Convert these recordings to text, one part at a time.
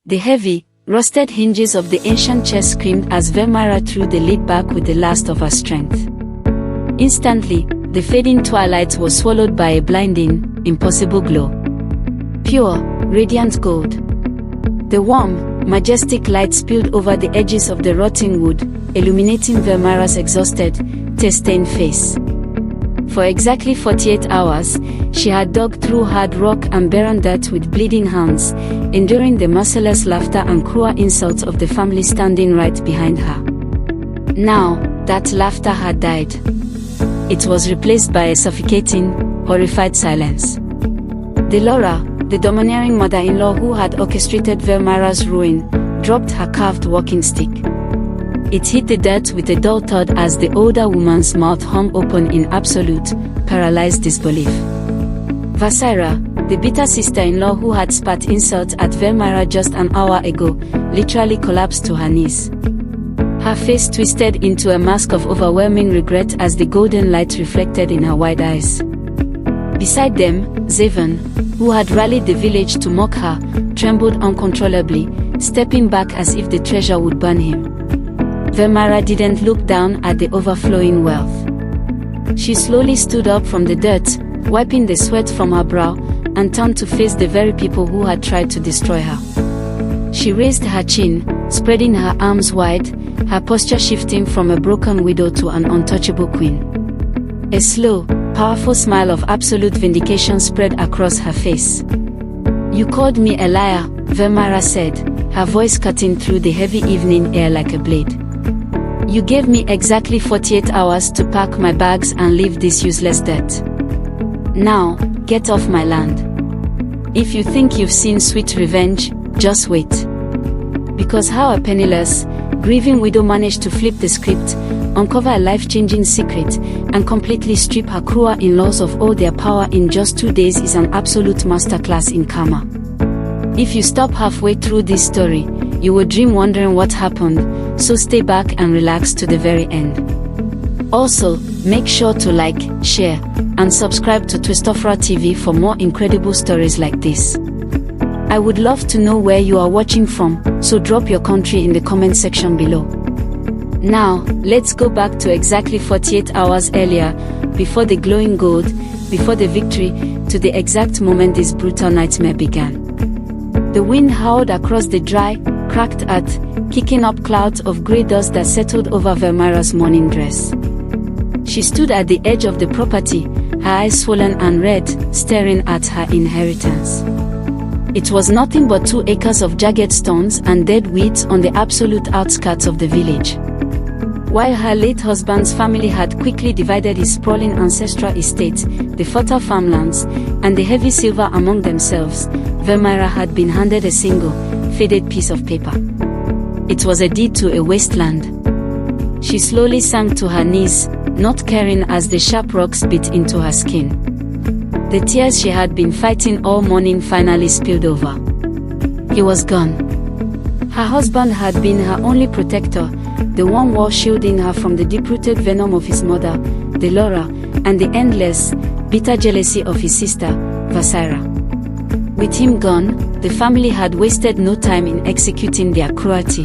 The heavy, rusted hinges of the ancient chest screamed as Velmira threw the lid back with the last of her strength. Instantly, the fading twilight was swallowed by a blinding, impossible glow. Pure, radiant gold. The warm, majestic light spilled over the edges of the rotting wood, illuminating Velmira's exhausted, tear-stained face. For exactly 48 hours, she had dug through hard rock and barren dirt with bleeding hands, enduring the merciless laughter and cruel insults of the family standing right behind her. Now, that laughter had died. It was replaced by a suffocating, horrified silence. Thalora, the domineering mother-in-law who had orchestrated Velmira's ruin, dropped her carved walking stick. It hit the dirt with a dull thud as the older woman's mouth hung open in absolute, paralyzed disbelief. Vessira, the bitter sister-in-law who had spat insults at Velmira just an hour ago, literally collapsed to her knees. Her face twisted into a mask of overwhelming regret as the golden light reflected in her wide eyes. Beside them, Zayven, who had rallied the village to mock her, trembled uncontrollably, stepping back as if the treasure would burn him. Velmira didn't look down at the overflowing wealth. She slowly stood up from the dirt, wiping the sweat from her brow, and turned to face the very people who had tried to destroy her. She raised her chin, spreading her arms wide, her posture shifting from a broken widow to an untouchable queen. A slow, powerful smile of absolute vindication spread across her face. "You called me a liar," Velmira said, her voice cutting through the heavy evening air like a blade. "You gave me exactly 48 hours to pack my bags and leave this useless dirt. Now, get off my land. If you think you've seen sweet revenge, just wait." Because how a penniless, grieving widow managed to flip the script, uncover a life-changing secret, and completely strip her cruel in-laws of all their power in just 2 days is an absolute masterclass in karma. If you stop halfway through this story, you will dream wondering what happened, so stay back and relax to the very end. Also, make sure to like, share, and subscribe to Twistofra TV for more incredible stories like this. I would love to know where you are watching from, so drop your country in the comment section below. Now, let's go back to exactly 48 hours earlier, before the glowing gold, before the victory, to the exact moment this brutal nightmare began. The wind howled across the dry, cracked earth, kicking up clouds of grey dust that settled over Velmira's morning dress. She stood at the edge of the property, her eyes swollen and red, staring at her inheritance. It was nothing but 2 acres of jagged stones and dead weeds on the absolute outskirts of the village. While her late husband's family had quickly divided his sprawling ancestral estate, the fertile farmlands, and the heavy silver among themselves, Velmira had been handed a single, faded piece of paper. It was a deed to a wasteland. She slowly sank to her knees, not caring as the sharp rocks bit into her skin. The tears she had been fighting all morning finally spilled over. He was gone. Her husband had been her only protector, the one wall shielding her from the deep-rooted venom of his mother, Thalora, and the endless, bitter jealousy of his sister, Vessira. With him gone, the family had wasted no time in executing their cruelty.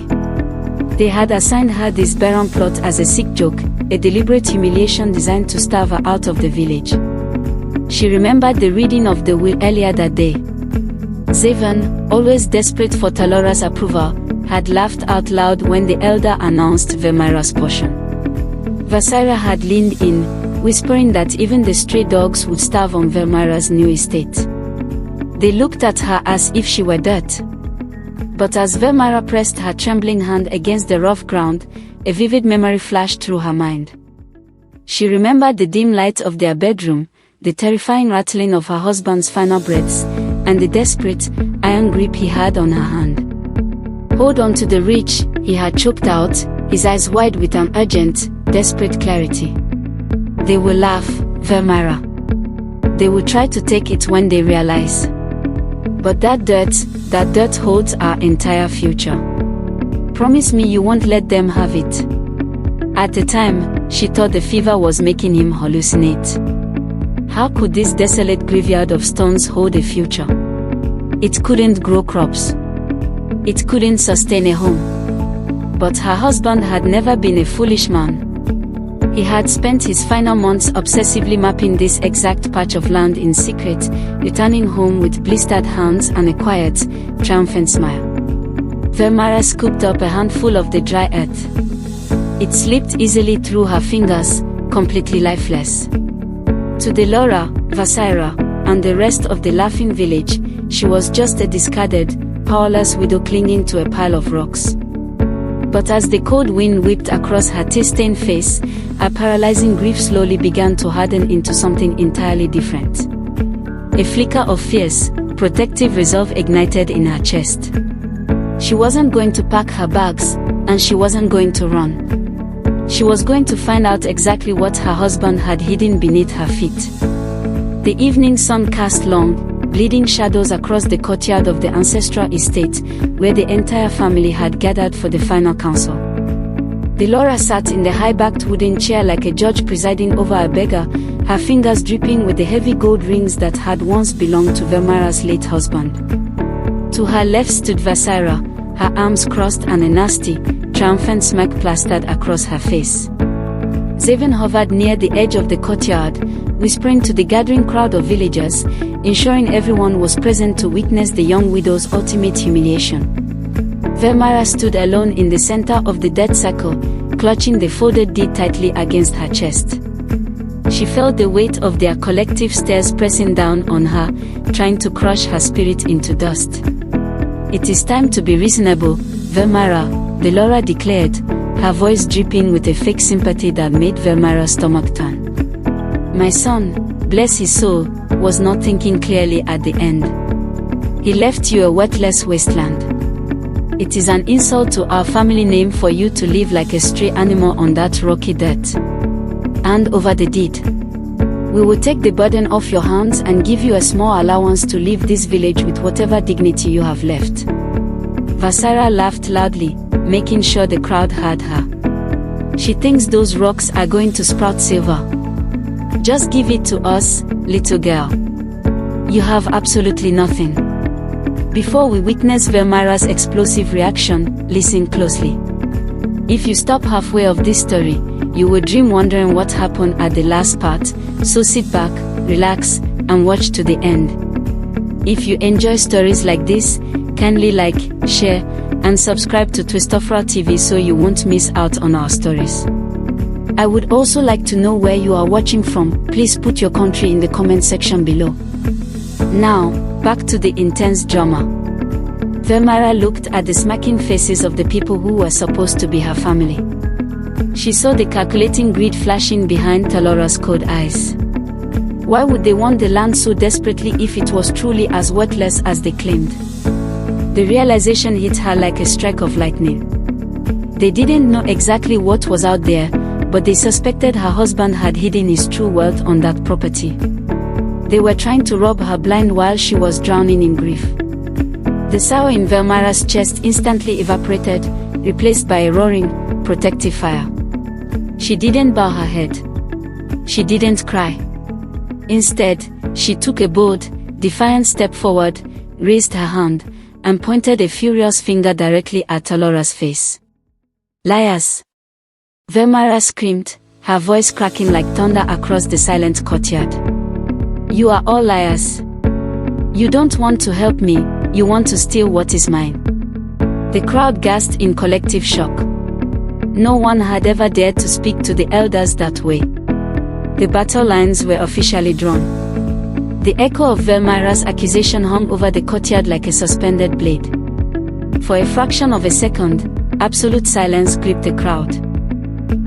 They had assigned her this barren plot as a sick joke, a deliberate humiliation designed to starve her out of the village. She remembered the reading of the will earlier that day. Zayven, always desperate for Thalora's approval, had laughed out loud when the elder announced Velmira's portion. Vessira had leaned in, whispering that even the stray dogs would starve on Velmira's new estate. They looked at her as if she were dirt. But as Velmira pressed her trembling hand against the rough ground, a vivid memory flashed through her mind. She remembered the dim light of their bedroom, the terrifying rattling of her husband's final breaths, and the desperate, iron grip he had on her hand. "Hold on to the reach," he had choked out, his eyes wide with an urgent, desperate clarity. "They will laugh, Velmira. They will try to take it when they realize. But that dirt holds our entire future. Promise me you won't let them have it." At the time, she thought the fever was making him hallucinate. How could this desolate graveyard of stones hold a future? It couldn't grow crops. It couldn't sustain a home. But her husband had never been a foolish man. He had spent his final months obsessively mapping this exact patch of land in secret, returning home with blistered hands and a quiet, triumphant smile. Velmira scooped up a handful of the dry earth. It slipped easily through her fingers, completely lifeless. To Thalora, Vessira, and the rest of the laughing village, she was just a discarded, powerless widow clinging to a pile of rocks. But as the cold wind whipped across her tear-stained face, her paralyzing grief slowly began to harden into something entirely different. A flicker of fierce, protective resolve ignited in her chest. She wasn't going to pack her bags, and she wasn't going to run. She was going to find out exactly what her husband had hidden beneath her feet. The evening sun cast long, bleeding shadows across the courtyard of the ancestral estate, where the entire family had gathered for the final council. Thalora sat in the high-backed wooden chair like a judge presiding over a beggar, her fingers dripping with the heavy gold rings that had once belonged to Velmira's late husband. To her left stood Vessira, her arms crossed and a nasty, triumphant smirk plastered across her face. Zayven hovered near the edge of the courtyard, whispering to the gathering crowd of villagers, ensuring everyone was present to witness the young widow's ultimate humiliation. Velmira stood alone in the center of the death circle, clutching the folded deed tightly against her chest. She felt the weight of their collective stares pressing down on her, trying to crush her spirit into dust. "It is time to be reasonable, Velmira," Thalora declared, her voice dripping with a fake sympathy that made Velmira's stomach turn. "My son, bless his soul, was not thinking clearly at the end. He left you a worthless wasteland. It is an insult to our family name for you to live like a stray animal on that rocky dirt. Hand over the deed. We will take the burden off your hands and give you a small allowance to leave this village with whatever dignity you have left." Vessira laughed loudly, making sure the crowd heard her. "She thinks those rocks are going to sprout silver. Just give it to us, little girl. You have absolutely nothing." Before we witness Velmira's explosive reaction, listen closely. If you stop halfway of this story, you will dream wondering what happened at the last part, so sit back, relax, and watch to the end. If you enjoy stories like this, kindly like, share, and subscribe to Twistofra TV so you won't miss out on our stories. I would also like to know where you are watching from. Please put your country in the comment section below. Now, back to the intense drama. Velmira looked at the smirking faces of the people who were supposed to be her family. She saw the calculating greed flashing behind Thalora's cold eyes. Why would they want the land so desperately if it was truly as worthless as they claimed? The realization hit her like a strike of lightning. They didn't know exactly what was out there, but they suspected her husband had hidden his true wealth on that property. They were trying to rob her blind while she was drowning in grief. The sorrow in Velmira's chest instantly evaporated, replaced by a roaring, protective fire. She didn't bow her head. She didn't cry. Instead, she took a bold, defiant step forward, raised her hand, and pointed a furious finger directly at Thalora's face. "Liars!" Velmira screamed, her voice cracking like thunder across the silent courtyard. "You are all liars. You don't want to help me, you want to steal what is mine." The crowd gasped in collective shock. No one had ever dared to speak to the elders that way. The battle lines were officially drawn. The echo of Velmira's accusation hung over the courtyard like a suspended blade. For a fraction of a second, absolute silence gripped the crowd.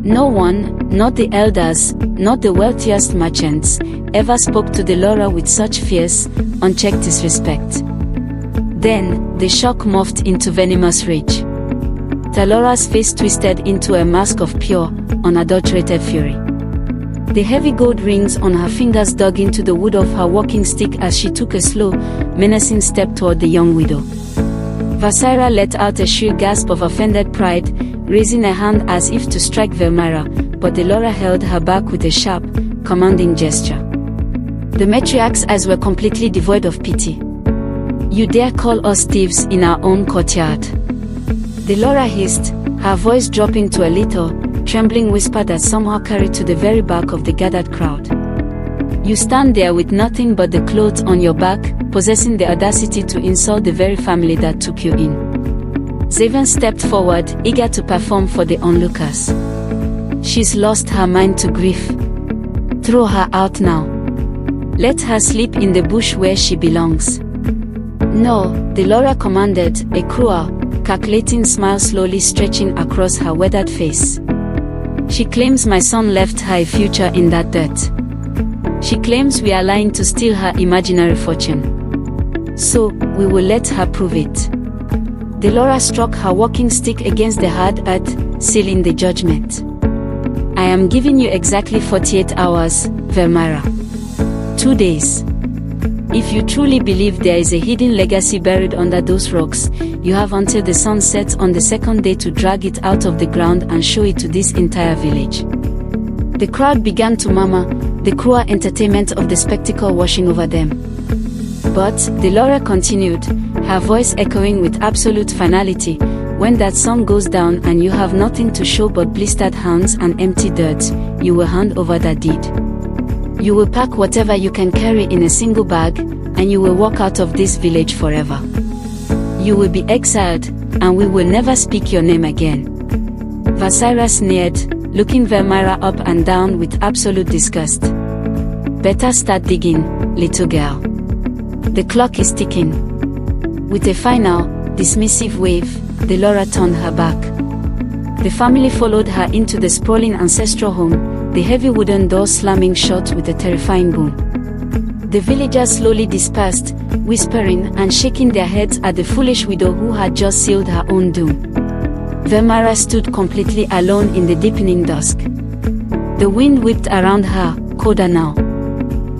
No one, not the elders, not the wealthiest merchants, ever spoke to Thalora with such fierce, unchecked disrespect. Then, the shock morphed into venomous rage. Thalora's face twisted into a mask of pure, unadulterated fury. The heavy gold rings on her fingers dug into the wood of her walking stick as she took a slow, menacing step toward the young widow. Vessira let out a shrill gasp of offended pride, raising a hand as if to strike Velmira, but Thalora held her back with a sharp, commanding gesture. The matriarch's eyes were completely devoid of pity. You dare call us thieves in our own courtyard? Thalora hissed, her voice dropping to a little, trembling whisper that somehow carried to the very back of the gathered crowd. You stand there with nothing but the clothes on your back, possessing the audacity to insult the very family that took you in. Zayven stepped forward, eager to perform for the onlookers. She's lost her mind to grief. Throw her out now. Let her sleep in the bush where she belongs. No, Thalora commanded, a cruel, calculating smile slowly stretching across her weathered face. She claims my son left her a future in that dirt. She claims we are lying to steal her imaginary fortune. So, we will let her prove it. Thalora struck her walking stick against the hard earth, sealing the judgment. I am giving you exactly 48 hours, Velmira. 2 days. If you truly believe there is a hidden legacy buried under those rocks, you have until the sun sets on the second day to drag it out of the ground and show it to this entire village. The crowd began to murmur, the cruel entertainment of the spectacle washing over them. But, Thalora continued, her voice echoing with absolute finality, when that sun goes down and you have nothing to show but blistered hands and empty dirt, you will hand over that deed. You will pack whatever you can carry in a single bag, and you will walk out of this village forever. You will be exiled, and we will never speak your name again. Vessira sneered, looking Velmira up and down with absolute disgust. Better start digging, little girl. The clock is ticking. With a final, dismissive wave, Thalora turned her back. The family followed her into the sprawling ancestral home, the heavy wooden door slamming shut with a terrifying boom. The villagers slowly dispersed, whispering and shaking their heads at the foolish widow who had just sealed her own doom. Velmira stood completely alone in the deepening dusk. The wind whipped around her, colder now.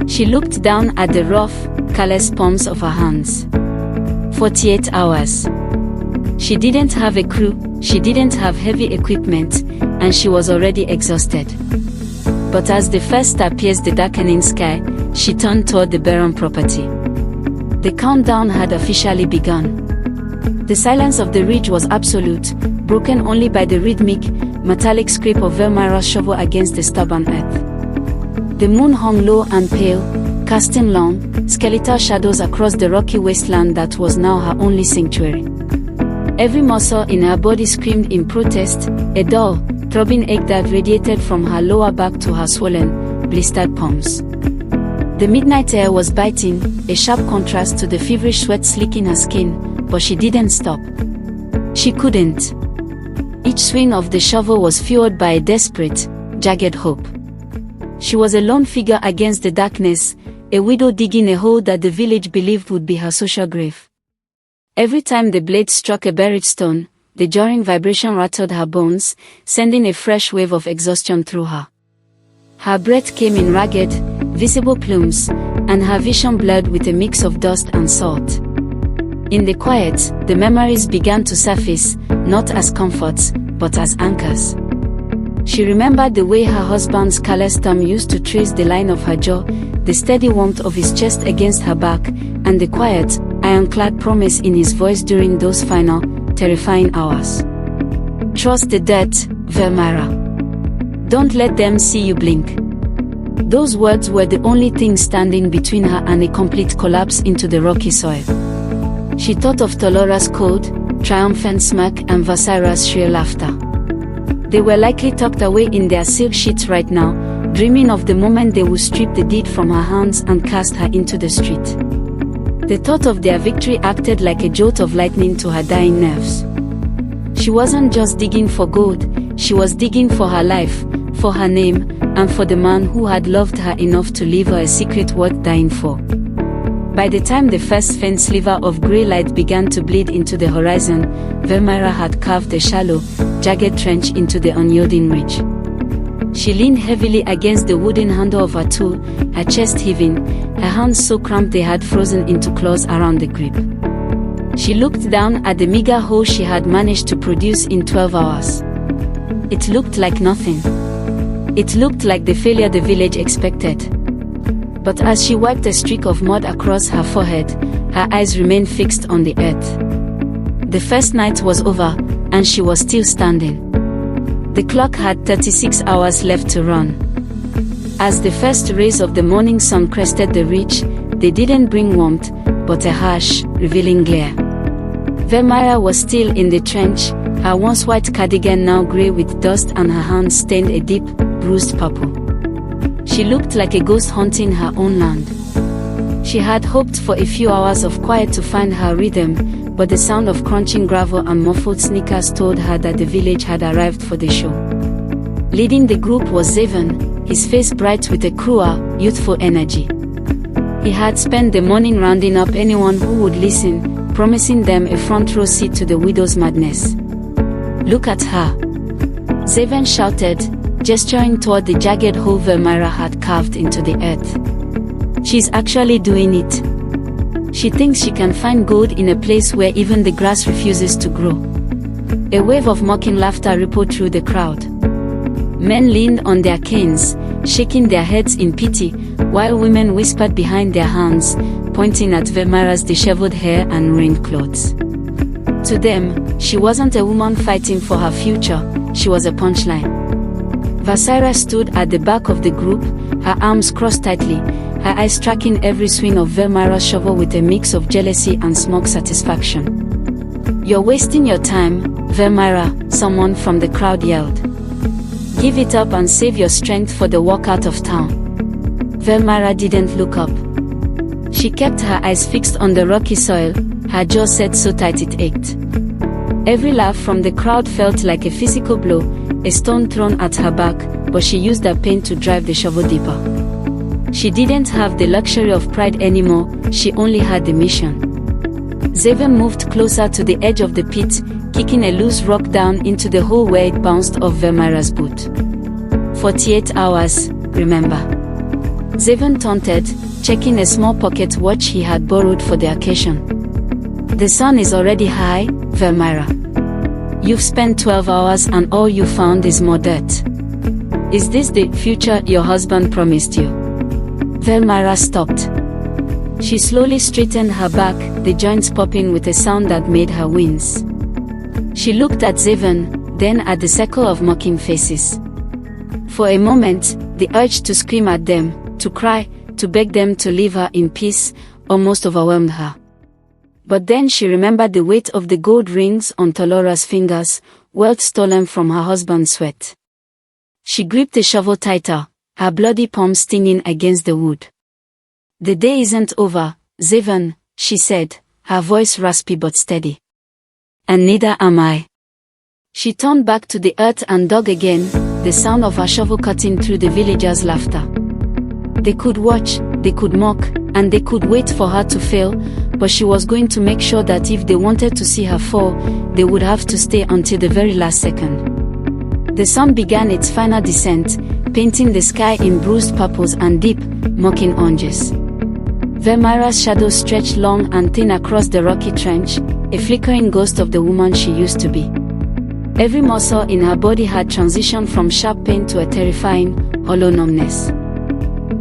She looked down at the rough, careless palms of her hands. 48 hours. She didn't have a crew, she didn't have heavy equipment, and she was already exhausted. But as the first star pierced the darkening sky, she turned toward the barren property. The countdown had officially begun. The silence of the ridge was absolute, broken only by the rhythmic, metallic scrape of Velmira's shovel against the stubborn earth. The moon hung low and pale, casting long, skeletal shadows across the rocky wasteland that was now her only sanctuary. Every muscle in her body screamed in protest, a dull, throbbing ache that radiated from her lower back to her swollen, blistered palms. The midnight air was biting, a sharp contrast to the feverish sweat slicking her skin, but she didn't stop. She couldn't. Each swing of the shovel was fueled by a desperate, jagged hope. She was a lone figure against the darkness, a widow digging a hole that the village believed would be her social grave. Every time the blade struck a buried stone, the jarring vibration rattled her bones, sending a fresh wave of exhaustion through her. Her breath came in ragged, visible plumes, and her vision blurred with a mix of dust and salt. In the quiet, the memories began to surface, not as comforts, but as anchors. She remembered the way her husband's careless thumb used to trace the line of her jaw, the steady warmth of his chest against her back, and the quiet, ironclad promise in his voice during those final, terrifying hours. Trust the dirt, Velmira. Don't let them see you blink. Those words were the only thing standing between her and a complete collapse into the rocky soil. She thought of Thalora's cold, triumphant smirk and Vessira's shrill laughter. They were likely tucked away in their silk sheets right now, dreaming of the moment they would strip the deed from her hands and cast her into the street. The thought of their victory acted like a jolt of lightning to her dying nerves. She wasn't just digging for gold, she was digging for her life, for her name, and for the man who had loved her enough to leave her a secret worth dying for. By the time the first faint sliver of grey light began to bleed into the horizon, Velmira had carved a shallow, jagged trench into the unyielding ridge. She leaned heavily against the wooden handle of her tool, her chest heaving, her hands so cramped they had frozen into claws around the grip. She looked down at the meager hole she had managed to produce in 12 hours. It looked like nothing. It looked like the failure the village expected. But as she wiped a streak of mud across her forehead, her eyes remained fixed on the earth. The first night was over, and she was still standing. The clock had 36 hours left to run. As the first rays of the morning sun crested the ridge, they didn't bring warmth, but a harsh, revealing glare. Velmira was still in the trench, her once white cardigan now grey with dust and her hands stained a deep, bruised purple. She looked like a ghost haunting her own land. She had hoped for a few hours of quiet to find her rhythm, but the sound of crunching gravel and muffled sneakers told her that the village had arrived for the show. Leading the group was Zayven, his face bright with a cruel, youthful energy. He had spent the morning rounding up anyone who would listen, promising them a front row seat to the widow's madness. "Look at her!" Zayven shouted, gesturing toward the jagged hole Velmira had carved into the earth. "She's actually doing it. She thinks she can find gold in a place where even the grass refuses to grow." A wave of mocking laughter rippled through the crowd. Men leaned on their canes, shaking their heads in pity, while women whispered behind their hands, pointing at Velmira's disheveled hair and ruined clothes. To them, she wasn't a woman fighting for her future, she was a punchline. Vessira stood at the back of the group, her arms crossed tightly, her eyes tracking every swing of Velmira's shovel with a mix of jealousy and smug satisfaction. "You're wasting your time, Velmira," someone from the crowd yelled. "Give it up and save your strength for the walk out of town." Velmira didn't look up. She kept her eyes fixed on the rocky soil, her jaw set so tight it ached. Every laugh from the crowd felt like a physical blow, a stone thrown at her back, but she used that pain to drive the shovel deeper. She didn't have the luxury of pride anymore, she only had the mission. Zayven moved closer to the edge of the pit, kicking a loose rock down into the hole where it bounced off Velmira's boot. 48 hours, remember? Zayven taunted, checking a small pocket watch he had borrowed for the occasion. "The sun is already high, Velmira. You've spent 12 hours and all you found is more dirt. Is this the future your husband promised you?" Velmira stopped. She slowly straightened her back, the joints popping with a sound that made her wince. She looked at Zayven, then at the circle of mocking faces. For a moment, the urge to scream at them, to cry, to beg them to leave her in peace, almost overwhelmed her. But then she remembered the weight of the gold rings on Thalora's fingers, wealth stolen from her husband's sweat. She gripped the shovel tighter, her bloody palm stinging against the wood. "The day isn't over, Zayven," she said, her voice raspy but steady. "And neither am I." She turned back to the earth and dug again, the sound of her shovel cutting through the villagers' laughter. They could watch, they could mock, and they could wait for her to fail, but she was going to make sure that if they wanted to see her fall, they would have to stay until the very last second. The sun began its final descent, painting the sky in bruised purples and deep, mocking oranges. Velmira's shadow stretched long and thin across the rocky trench, a flickering ghost of the woman she used to be. Every muscle in her body had transitioned from sharp pain to a terrifying, hollow numbness.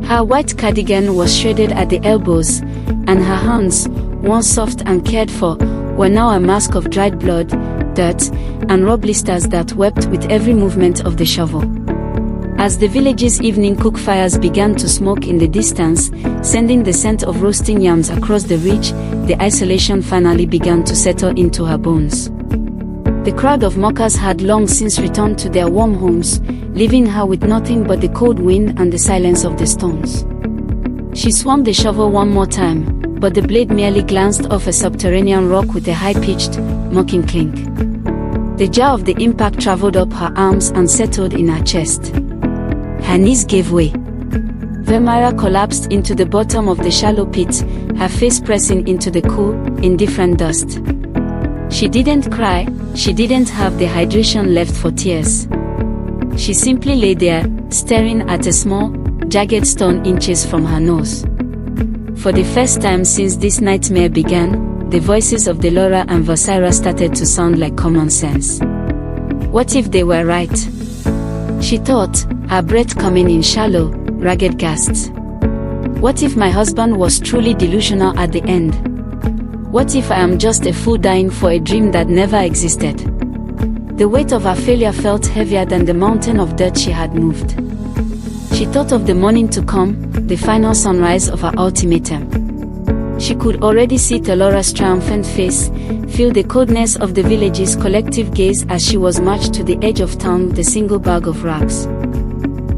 Her white cardigan was shredded at the elbows, and her hands, once soft and cared for, were now a mask of dried blood, dirt, and raw blisters that wept with every movement of the shovel. As the village's evening cook fires began to smoke in the distance, sending the scent of roasting yams across the ridge, the isolation finally began to settle into her bones. The crowd of mockers had long since returned to their warm homes, leaving her with nothing but the cold wind and the silence of the stones. She swung the shovel one more time, but the blade merely glanced off a subterranean rock with a high-pitched, mocking clink. The jar of the impact traveled up her arms and settled in her chest. Her knees gave way. Velmira collapsed into the bottom of the shallow pit, her face pressing into the cool, indifferent dust. She didn't cry, she didn't have the hydration left for tears. She simply lay there, staring at a small, jagged stone inches from her nose. For the first time since this nightmare began, the voices of Thalora and Vessira started to sound like common sense. What if they were right? She thought, her breath coming in shallow, ragged gasps. What if my husband was truly delusional at the end? What if I am just a fool dying for a dream that never existed? The weight of her failure felt heavier than the mountain of dirt she had moved. She thought of the morning to come, the final sunrise of her ultimatum. She could already see Thalora's triumphant face, feel the coldness of the village's collective gaze as she was marched to the edge of town with a single bag of rags.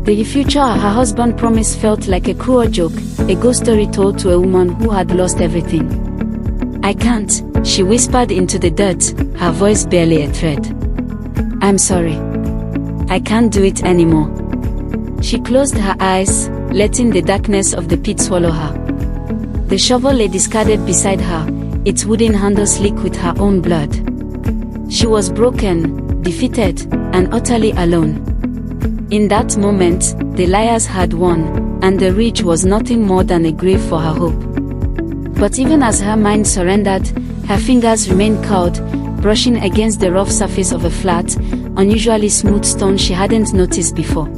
The future her husband promised felt like a cruel joke, a ghost story told to a woman who had lost everything. "I can't," she whispered into the dirt, her voice barely a thread. "I'm sorry. I can't do it anymore." She closed her eyes, letting the darkness of the pit swallow her. The shovel lay discarded beside her, its wooden handle slick with her own blood. She was broken, defeated, and utterly alone. In that moment, the liars had won, and the ridge was nothing more than a grave for her hope. But even as her mind surrendered, her fingers remained cowed, brushing against the rough surface of a flat, unusually smooth stone she hadn't noticed before.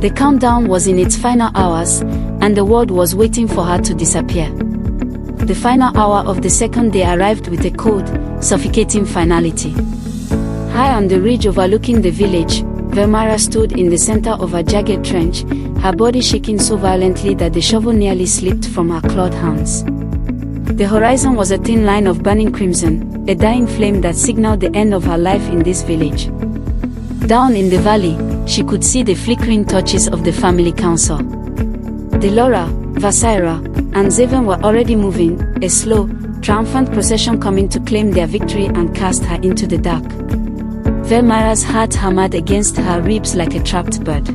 The countdown was in its final hours, and the world was waiting for her to disappear. The final hour of the second day arrived with a cold, suffocating finality. High on the ridge overlooking the village, Velmira stood in the center of a jagged trench, her body shaking so violently that the shovel nearly slipped from her clawed hands. The horizon was a thin line of burning crimson, a dying flame that signaled the end of her life in this village. Down in the valley, she could see the flickering torches of the family council. Thalora, Vessira, and Zayven were already moving, a slow, triumphant procession coming to claim their victory and cast her into the dark. Velmira's heart hammered against her ribs like a trapped bird.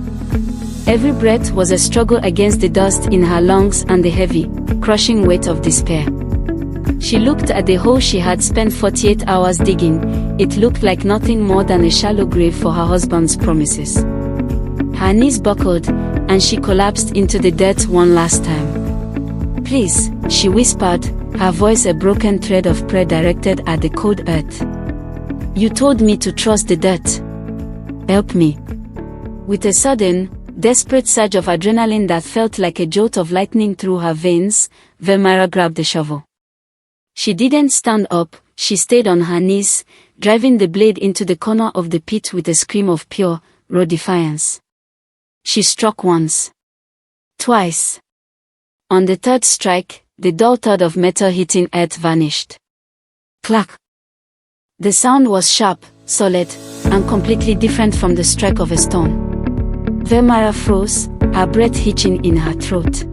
Every breath was a struggle against the dust in her lungs and the heavy, crushing weight of despair. She looked at the hole she had spent 48 hours digging. It looked like nothing more than a shallow grave for her husband's promises. Her knees buckled, and she collapsed into the dirt one last time. "Please," she whispered, her voice a broken thread of prayer directed at the cold earth. "You told me to trust the dirt. Help me." With a sudden, desperate surge of adrenaline that felt like a jolt of lightning through her veins, Velmira grabbed the shovel. She didn't stand up, she stayed on her knees, driving the blade into the corner of the pit with a scream of pure, raw defiance. She struck once. Twice. On the third strike, the dull thud of metal hitting earth vanished. Clack. The sound was sharp, solid, and completely different from the strike of a stone. Velmira froze, her breath hitching in her throat.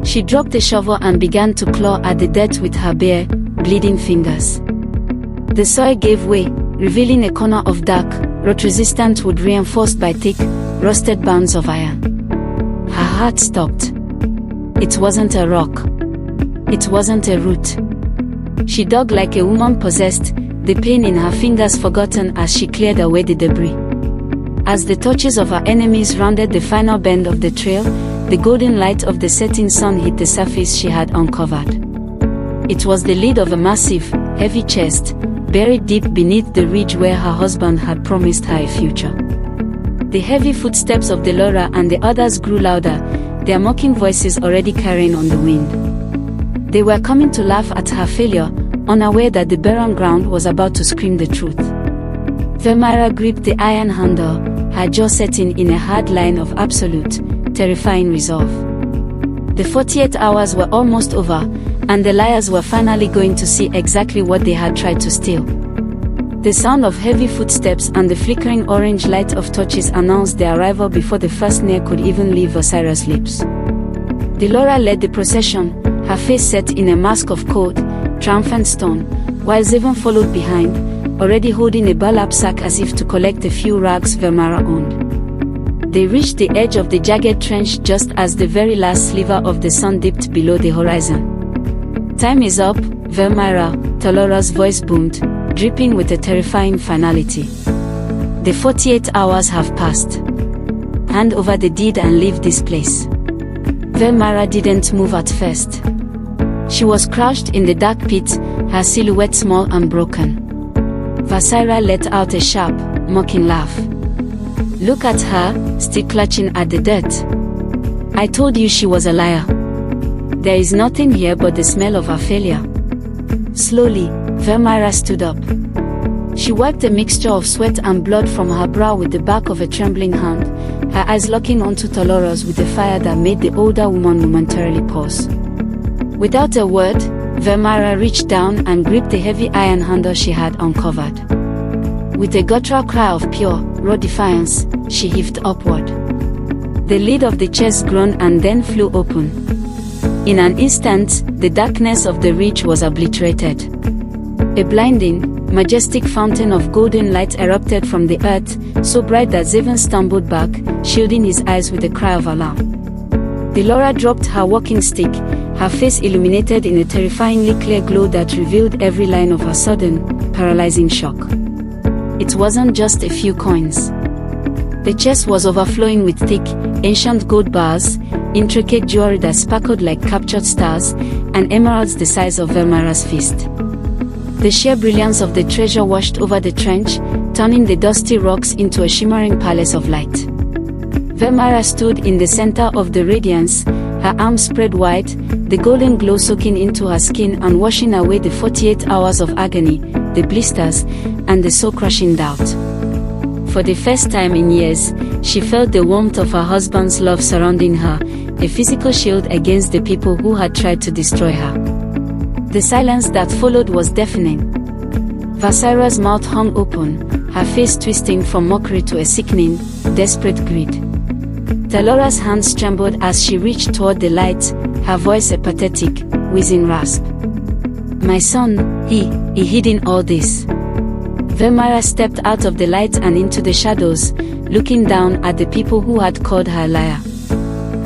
She dropped the shovel and began to claw at the dirt with her bare, bleeding fingers. The soil gave way, revealing a corner of dark, rot-resistant wood reinforced by thick, rusted bands of iron. Her heart stopped. It wasn't a rock. It wasn't a root. She dug like a woman possessed, the pain in her fingers forgotten as she cleared away the debris. As the torches of her enemies rounded the final bend of the trail, the golden light of the setting sun hit the surface she had uncovered. It was the lid of a massive, heavy chest, buried deep beneath the ridge where her husband had promised her a future. The heavy footsteps of Thalora and the others grew louder, their mocking voices already carrying on the wind. They were coming to laugh at her failure, unaware that the barren ground was about to scream the truth. Velmira gripped the iron handle, her jaw setting in a hard line of absolute, terrifying resolve. The 48 hours were almost over, and the liars were finally going to see exactly what they had tried to steal. The sound of heavy footsteps and the flickering orange light of torches announced their arrival before the first snare could even leave Vessira's lips. Thalora led the procession, her face set in a mask of cold, triumphant stone, while Zayven followed behind, already holding a burlap sack as if to collect the few rags Velmira owned. They reached the edge of the jagged trench just as the very last sliver of the sun dipped below the horizon. "Time is up, Velmira," Thalora's voice boomed, dripping with a terrifying finality. "The 48 hours have passed. Hand over the deed and leave this place." Velmira didn't move at first. She was crouched in the dark pit, her silhouette small and broken. Vessira let out a sharp, mocking laugh. "Look at her, still clutching at the dirt. I told you she was a liar." There is nothing here but the smell of her failure. Slowly, Velmira stood up. She wiped a mixture of sweat and blood from her brow with the back of a trembling hand, her eyes locking onto Thalora's with a fire that made the older woman momentarily pause. Without a word, Velmira reached down and gripped the heavy iron handle she had uncovered. With a guttural cry of pure, raw defiance, she heaved upward. The lid of the chest groaned and then flew open. In an instant, the darkness of the ridge was obliterated. A blinding, majestic fountain of golden light erupted from the earth, so bright that Zayven stumbled back, shielding his eyes with a cry of alarm. Thalora dropped her walking stick, her face illuminated in a terrifyingly clear glow that revealed every line of her sudden, paralyzing shock. It wasn't just a few coins. The chest was overflowing with thick, ancient gold bars, intricate jewelry that sparkled like captured stars, and emeralds the size of Velmira's fist. The sheer brilliance of the treasure washed over the trench, turning the dusty rocks into a shimmering palace of light. Velmira stood in the center of the radiance, her arms spread wide, the golden glow soaking into her skin and washing away the 48 hours of agony, the blisters, and the soul-crushing doubt. For the first time in years, she felt the warmth of her husband's love surrounding her, a physical shield against the people who had tried to destroy her. The silence that followed was deafening. Vessira's mouth hung open, her face twisting from mockery to a sickening, desperate greed. Thalora's hands trembled as she reached toward the light, her voice a pathetic, wheezing rasp. "My son, he hid in all this." Velmira stepped out of the light and into the shadows, looking down at the people who had called her a liar.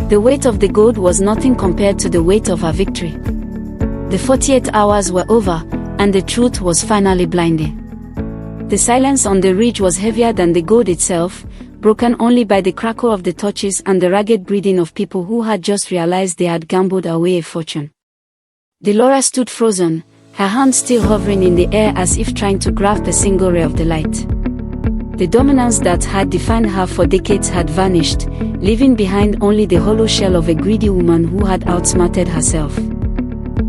The weight of the gold was nothing compared to the weight of her victory. The 48 hours were over, and the truth was finally blinding. The silence on the ridge was heavier than the gold itself, broken only by the crackle of the torches and the ragged breathing of people who had just realized they had gambled away a fortune. Thalora stood frozen, her hand still hovering in the air as if trying to grasp a single ray of the light. The dominance that had defined her for decades had vanished, leaving behind only the hollow shell of a greedy woman who had outsmarted herself.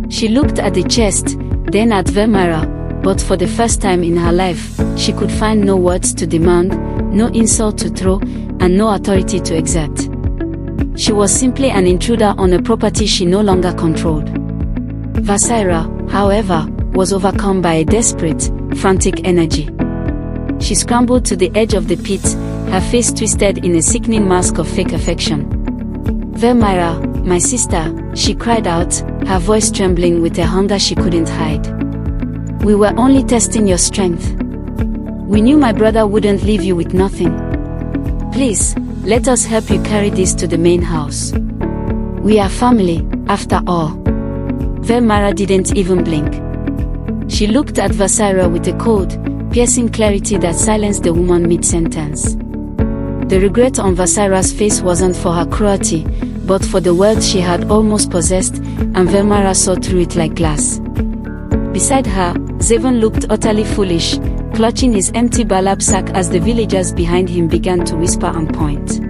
She looked at the chest, then at Velmira, but for the first time in her life, she could find no words to demand, no insult to throw, and no authority to exert. She was simply an intruder on a property she no longer controlled. Vessira, however, was overcome by a desperate, frantic energy. She scrambled to the edge of the pit, her face twisted in a sickening mask of fake affection. "Velmira, my sister," she cried out, her voice trembling with a hunger she couldn't hide. "We were only testing your strength. We knew my brother wouldn't leave you with nothing. Please, let us help you carry this to the main house. We are family, after all." Velmira didn't even blink. She looked at Vessira with a cold, piercing clarity that silenced the woman mid-sentence. The regret on Vessira's face wasn't for her cruelty, but for the world she had almost possessed, and Velmira saw through it like glass. Beside her, Zayven looked utterly foolish, clutching his empty burlap sack as the villagers behind him began to whisper and point.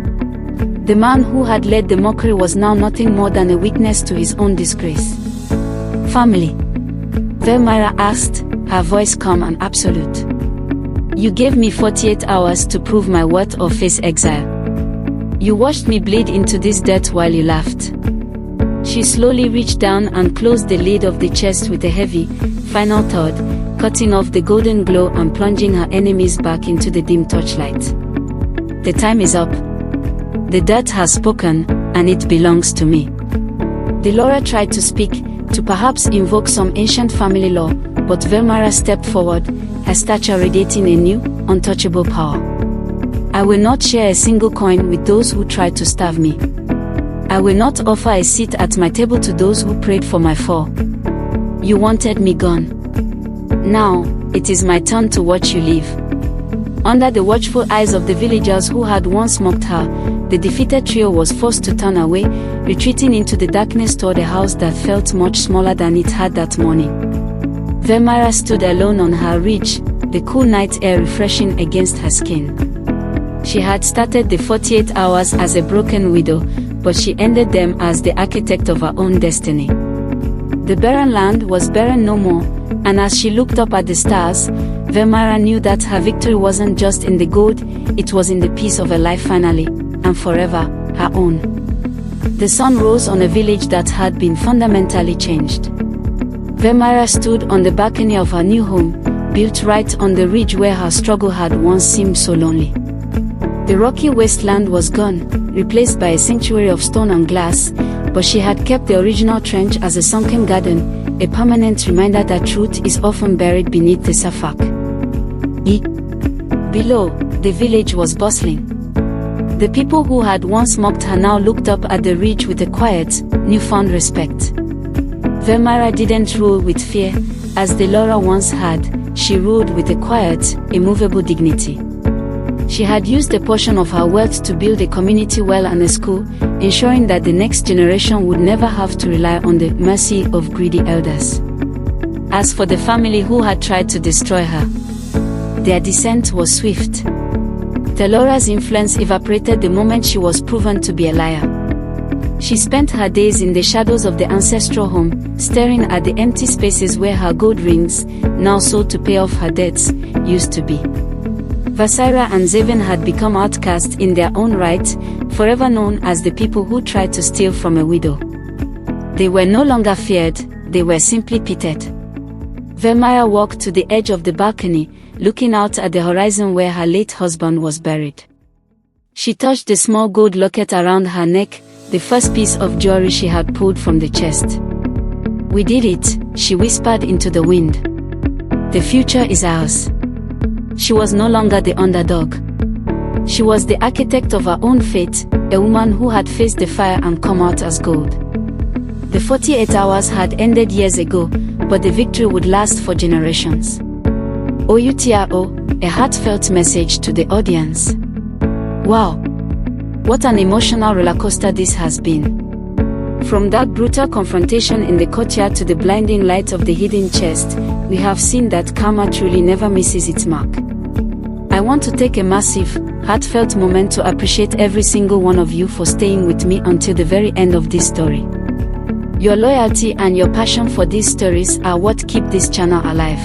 The man who had led the mockery was now nothing more than a witness to his own disgrace. "Family?" Velmira asked, her voice calm and absolute. "You gave me 48 hours to prove my worth or face exile. You watched me bleed into this dirt while you laughed." She slowly reached down and closed the lid of the chest with a heavy, final thud, cutting off the golden glow and plunging her enemies back into the dim torchlight. "The time is up. The dirt has spoken, and it belongs to me." Thalora tried to speak, to perhaps invoke some ancient family law, but Velmira stepped forward, her stature radiating a new, untouchable power. "I will not share a single coin with those who tried to starve me. I will not offer a seat at my table to those who prayed for my fall. You wanted me gone. Now, it is my turn to watch you leave." Under the watchful eyes of the villagers who had once mocked her, the defeated trio was forced to turn away, retreating into the darkness toward a house that felt much smaller than it had that morning. Velmira stood alone on her ridge, the cool night air refreshing against her skin. She had started the 48 hours as a broken widow, but she ended them as the architect of her own destiny. The barren land was barren no more, and as she looked up at the stars, Velmira knew that her victory wasn't just in the gold, it was in the peace of her life finally, and forever, her own. The sun rose on a village that had been fundamentally changed. Velmira stood on the balcony of her new home, built right on the ridge where her struggle had once seemed so lonely. The rocky wasteland was gone, replaced by a sanctuary of stone and glass, but she had kept the original trench as a sunken garden, a permanent reminder that truth is often buried beneath the surface. Below, the village was bustling. The people who had once mocked her now looked up at the ridge with a quiet, newfound respect. Velmira didn't rule with fear, as Thalora once had, she ruled with a quiet, immovable dignity. She had used a portion of her wealth to build a community well and a school, ensuring that the next generation would never have to rely on the mercy of greedy elders. As for the family who had tried to destroy her, their descent was swift. Thalora's influence evaporated the moment she was proven to be a liar. She spent her days in the shadows of the ancestral home, staring at the empty spaces where her gold rings, now sold to pay off her debts, used to be. Vessira and Zayven had become outcasts in their own right, forever known as the people who tried to steal from a widow. They were no longer feared, they were simply pitied. Velmira walked to the edge of the balcony, looking out at the horizon where her late husband was buried. She touched the small gold locket around her neck, the first piece of jewelry she had pulled from the chest. "We did it," she whispered into the wind. "The future is ours." She was no longer the underdog. She was the architect of her own fate, a woman who had faced the fire and come out as gold. The 48 hours had ended years ago, but the victory would last for generations. OUTRO, a heartfelt message to the audience. Wow! What an emotional rollercoaster this has been. From that brutal confrontation in the courtyard to the blinding light of the hidden chest, we have seen that karma truly never misses its mark. I want to take a massive, heartfelt moment to appreciate every single one of you for staying with me until the very end of this story. Your loyalty and your passion for these stories are what keep this channel alive.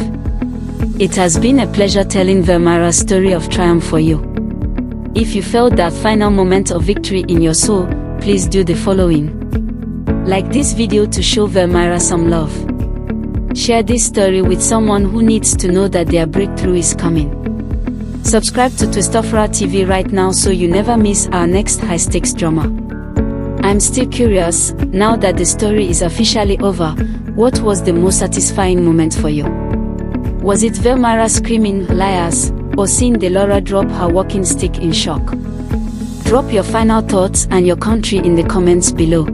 It has been a pleasure telling Velmira's story of triumph for you. If you felt that final moment of victory in your soul, please do the following. Like this video to show Velmira some love. Share this story with someone who needs to know that their breakthrough is coming. Subscribe to Thalora TV right now so you never miss our next high-stakes drama. I'm still curious, now that the story is officially over, what was the most satisfying moment for you? Was it Velmira screaming "liars," or seeing Thalora drop her walking stick in shock? Drop your final thoughts and your country in the comments below.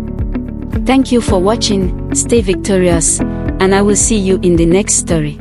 Thank you for watching, stay victorious, and I will see you in the next story.